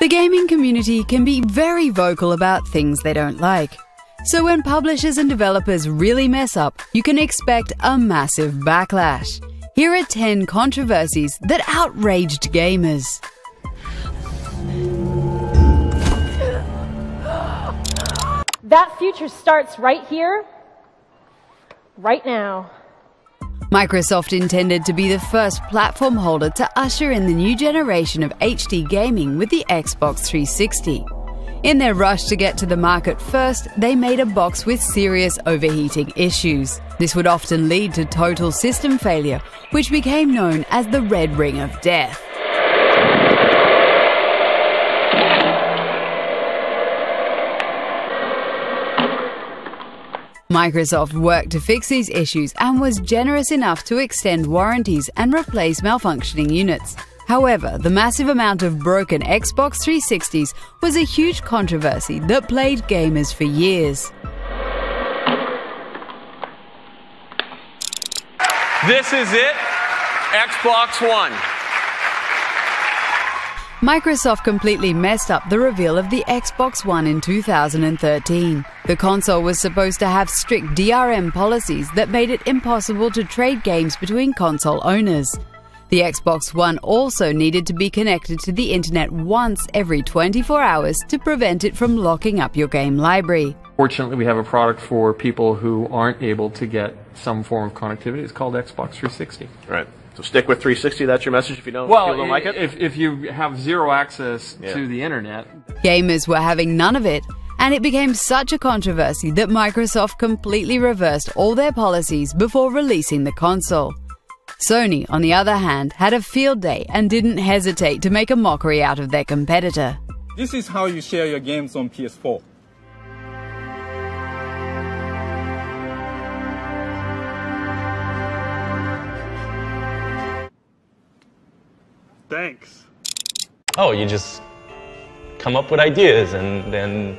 The gaming community can be very vocal about things they don't like. So when publishers and developers really mess up, you can expect a massive backlash. Here are 10 controversies that outraged gamers. That future starts right here, right now. Microsoft intended to be the first platform holder to usher in the new generation of HD gaming with the Xbox 360. In their rush to get to the market first, they made a box with serious overheating issues. This would often lead to total system failure, which became known as the Red Ring of Death. Microsoft worked to fix these issues and was generous enough to extend warranties and replace malfunctioning units. However, the massive amount of broken Xbox 360s was a huge controversy that plagued gamers for years. This is it, Xbox One. Microsoft completely messed up the reveal of the Xbox One in 2013. The console was supposed to have strict DRM policies that made it impossible to trade games between console owners. The Xbox One also needed to be connected to the internet once every 24 hours to prevent it from locking up your game library. Fortunately, we have a product for people who aren't able to get some form of connectivity. It's called Xbox 360. Right. So stick with 360, that's your message if you don't, like it? If you have zero access to the internet. Gamers were having none of it, and it became such a controversy that Microsoft completely reversed all their policies before releasing the console. Sony, on the other hand, had a field day and didn't hesitate to make a mockery out of their competitor. This is how you share your games on PS4. Thanks. Oh, you just come up with ideas and then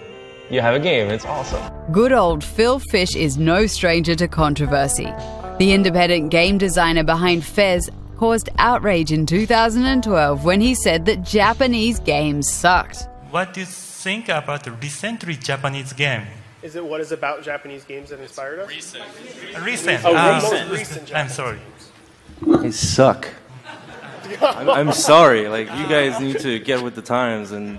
you have a game. It's awesome. Good old Phil Fish is no stranger to controversy. The independent game designer behind Fez caused outrage in 2012 when he said that Japanese games sucked. What do you think about the recently Japanese game? Is it what is about Japanese games that inspired us? Recent. Recent. I'm sorry. They suck. I'm sorry. Like, you guys need to get with the times and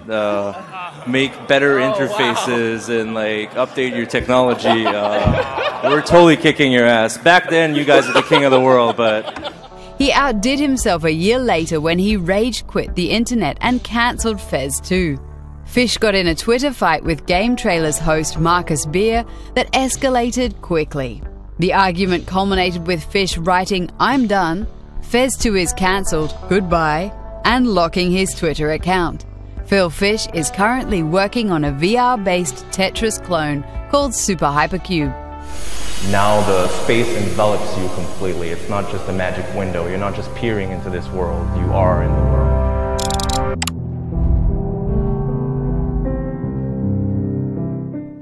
make better interfaces and like update your technology. We're totally kicking your ass. Back then, you guys were the king of the world, but... He outdid himself a year later when he rage quit the internet and cancelled Fez 2. Fish got in a Twitter fight with Game Trailers host Marcus Beer that escalated quickly. The argument culminated with Fish writing, "I'm done," Fez 2 is cancelled, goodbye, and locking his Twitter account. Phil Fish is currently working on a VR-based Tetris clone called Super Hypercube. Now the space envelops you completely. It's not just a magic window. You're not just peering into this world. You are in the world.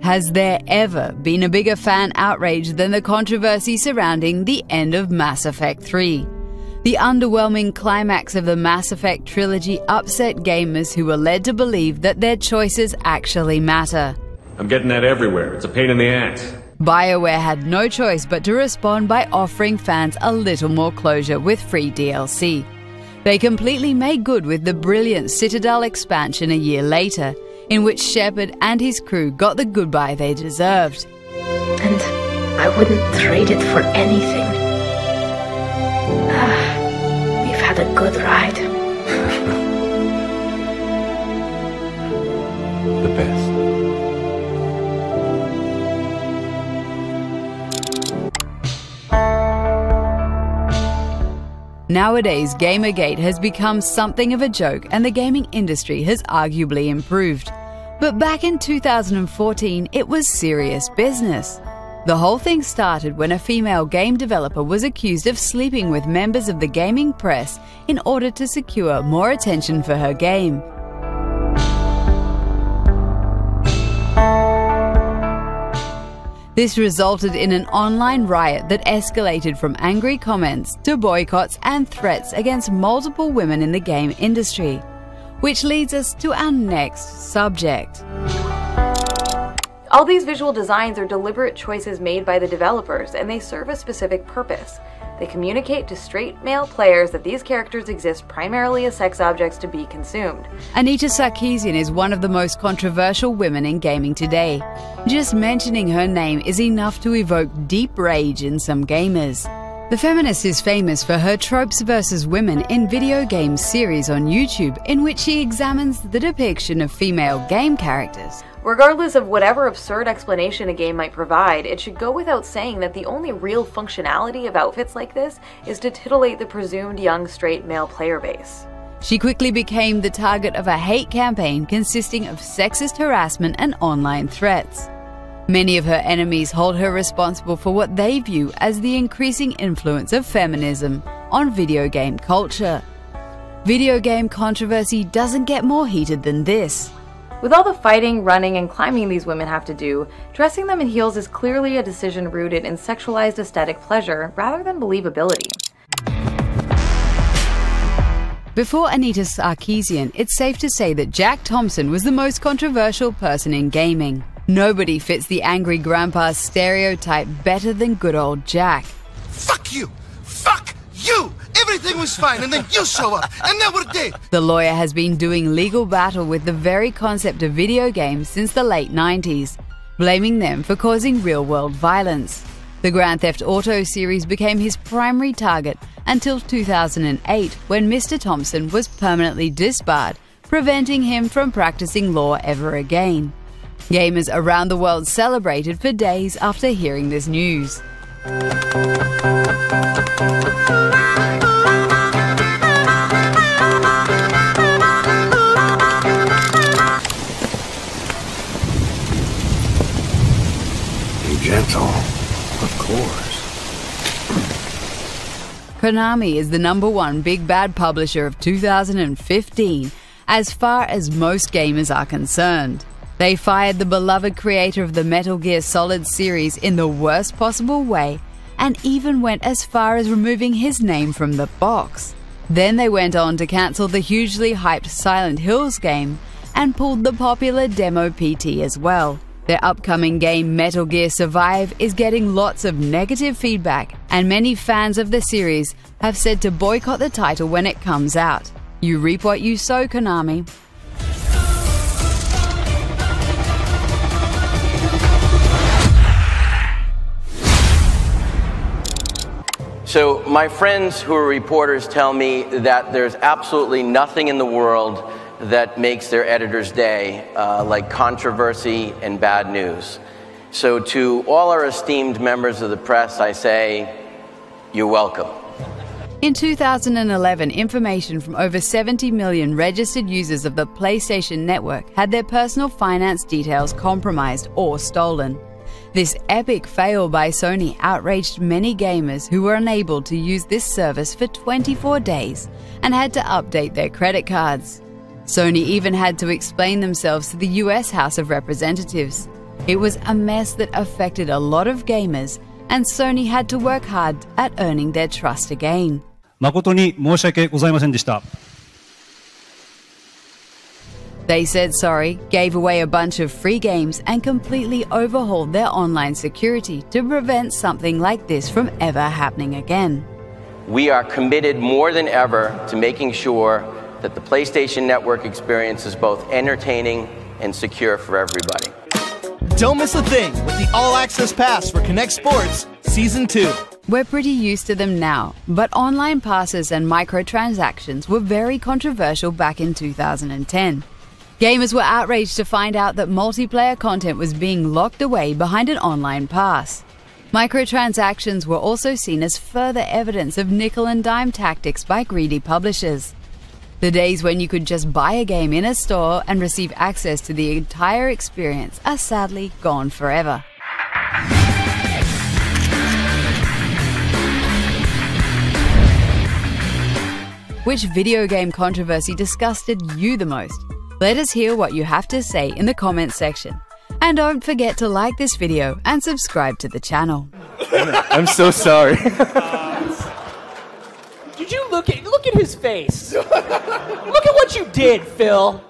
Has there ever been a bigger fan outrage than the controversy surrounding the end of Mass Effect 3? The underwhelming climax of the Mass Effect trilogy upset gamers who were led to believe that their choices actually matter. I'm getting that everywhere. It's a pain in the ass. BioWare had no choice but to respond by offering fans a little more closure with free DLC. They completely made good with the brilliant Citadel expansion a year later, in which Shepard and his crew got the goodbye they deserved. And I wouldn't trade it for anything. We've had a good ride. The best. Nowadays, Gamergate has become something of a joke and the gaming industry has arguably improved. But back in 2014, it was serious business. The whole thing started when a female game developer was accused of sleeping with members of the gaming press in order to secure more attention for her game. This resulted in an online riot that escalated from angry comments to boycotts and threats against multiple women in the game industry. Which leads us to our next subject. All these visual designs are deliberate choices made by the developers, and they serve a specific purpose. They communicate to straight male players that these characters exist primarily as sex objects to be consumed. Anita Sarkeesian is one of the most controversial women in gaming today. Just mentioning her name is enough to evoke deep rage in some gamers. The feminist is famous for her Tropes vs. Women in video games series on YouTube, in which she examines the depiction of female game characters. Regardless of whatever absurd explanation a game might provide, it should go without saying that the only real functionality of outfits like this is to titillate the presumed young straight male player base. She quickly became the target of a hate campaign consisting of sexist harassment and online threats. Many of her enemies hold her responsible for what they view as the increasing influence of feminism on video game culture. Video game controversy doesn't get more heated than this. With all the fighting, running, and climbing these women have to do, dressing them in heels is clearly a decision rooted in sexualized aesthetic pleasure rather than believability. Before Anita Sarkeesian, it's safe to say that Jack Thompson was the most controversial person in gaming. Nobody fits the angry grandpa stereotype better than good old Jack. Fuck you! Fuck you! Everything was fine, and then you show up, and now we're dead! The lawyer has been doing legal battle with the very concept of video games since the late 90s, blaming them for causing real-world violence. The Grand Theft Auto series became his primary target until 2008, when Mr. Thompson was permanently disbarred, preventing him from practicing law ever again. Gamers around the world celebrated for days after hearing this news. Be gentle, of course. Konami is the #1 big bad publisher of 2015, as far as most gamers are concerned. They fired the beloved creator of the Metal Gear Solid series in the worst possible way, and even went as far as removing his name from the box. Then they went on to cancel the hugely hyped Silent Hills game, and pulled the popular demo PT as well. Their upcoming game Metal Gear Survive is getting lots of negative feedback, and many fans of the series have said to boycott the title when it comes out. You reap what you sow, Konami. So my friends who are reporters tell me that there's absolutely nothing in the world that makes their editor's day like controversy and bad news. So to all our esteemed members of the press, I say, you're welcome. In 2011, information from over 70 million registered users of the PlayStation Network had their personal finance details compromised or stolen. This epic fail by Sony outraged many gamers who were unable to use this service for 24 days and had to update their credit cards. Sony even had to explain themselves to the US House of Representatives. It was a mess that affected a lot of gamers, and Sony had to work hard at earning their trust again. 誠に申し訳ございませんでした。 They said sorry, gave away a bunch of free games, and completely overhauled their online security to prevent something like this from ever happening again. We are committed more than ever to making sure that the PlayStation Network experience is both entertaining and secure for everybody. Don't miss a thing with the All Access Pass for Connect Sports Season 2. We're pretty used to them now, but online passes and microtransactions were very controversial back in 2010. Gamers were outraged to find out that multiplayer content was being locked away behind an online pass. Microtransactions were also seen as further evidence of nickel-and-dime tactics by greedy publishers. The days when you could just buy a game in a store and receive access to the entire experience are sadly gone forever. Which video game controversy disgusted you the most? Let us hear what you have to say in the comments section. And don't forget to like this video and subscribe to the channel. I'm so sorry. Did you look at his face? Look at what you did, Phil.